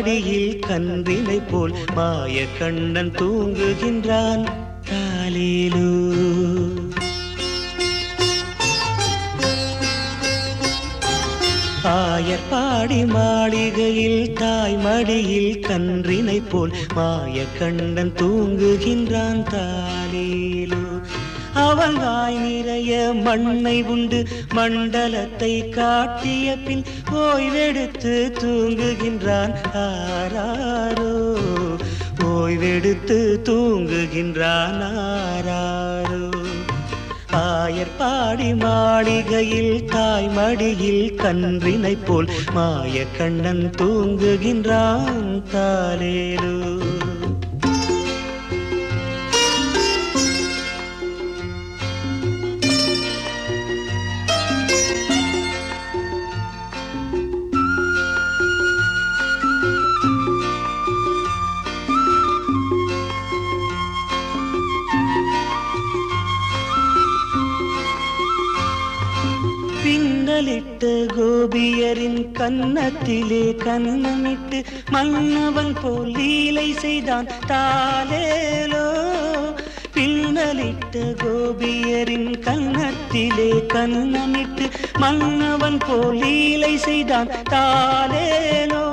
மடியில் கன்றினை போல் மாய கண்ணன் தூங்குகின்றான் தாலேலோ. ஆயர்பாடி மாளிகையில் தாய் மடியில் கன்றினை போல் மாய கண்ணன் தூங்குகின்றான் தாலேலோ. அவன் வாய் நிறைய மண்ணை உண்டு மண்டலத்தை காட்டிய பின் ஓய்வெடுத்து தூங்குகின்றான் ஆராரோ. ஓய்வெடுத்து தூங்குகின்றான் ஆராரோ. ஆயர்பாடி மாளிகையில் தாய் மடியில் கன்றினை போல் மாய கண்ணன் தூங்குகின்றான் தாலேலோ. பின்னலிட்ட கோபியரின் கன்னத்திலே கன்னமிட்டு மன்னவன் போல் லீலை செய்தான் தாலேலோ. பின்னலிட்ட கோபியரின் கன்னத்திலே கன்னமிட்டு மன்னவன் போல் லீலை செய்தான் தாலேலோ.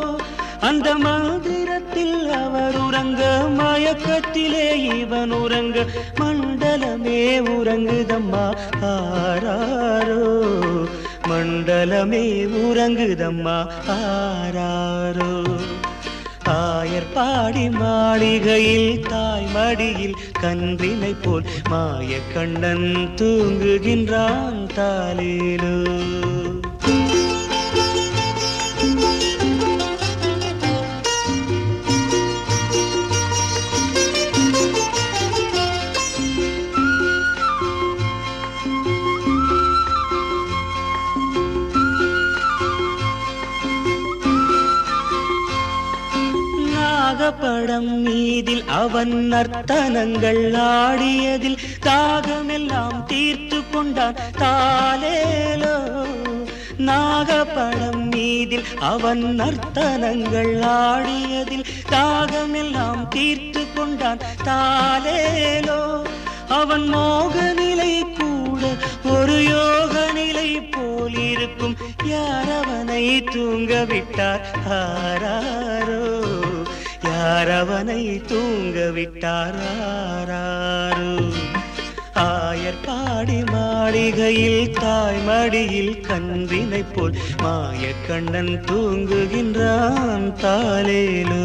அந்த மந்திரத்தில் அவர் உறங்க மயக்கத்திலே இவன் உறங்க மண்டலமே உறங்குதம்மா ஆராரோ. மண்டலமே உறங்குதம்மா ஆராரோ. ஆயர்பாடி மாளிகையில் தாய் மடியில் கன்றினை போல் மாய கண்ணன் தூங்குகின்றான் தாலேலோ. படம் மீதில் அவன் நர்த்தனங்கள் ஆடியதில் தாகமெல்லாம் தீர்த்து கொண்டான் தாலேலோ. நாகப்படம் மீதில் அவன் நர்த்தனங்கள் ஆடியதில் தாகமெல்லாம் தீர்த்து கொண்டான் தாலேலோ. அவன் மோக நிலை கூட ஒரு யோக நிலை போல் இருக்கும். யார் அவனை தூங்க விட்டார் ஆராரோ. யார் அவனை தூங்க விட்டார் ஆராரோ. ஆயர்பாடி மாளிகையில் தாய் மடியில் கன்றினை போல் மாய கண்ணன் தூங்குகின்றான் தாலேலோ.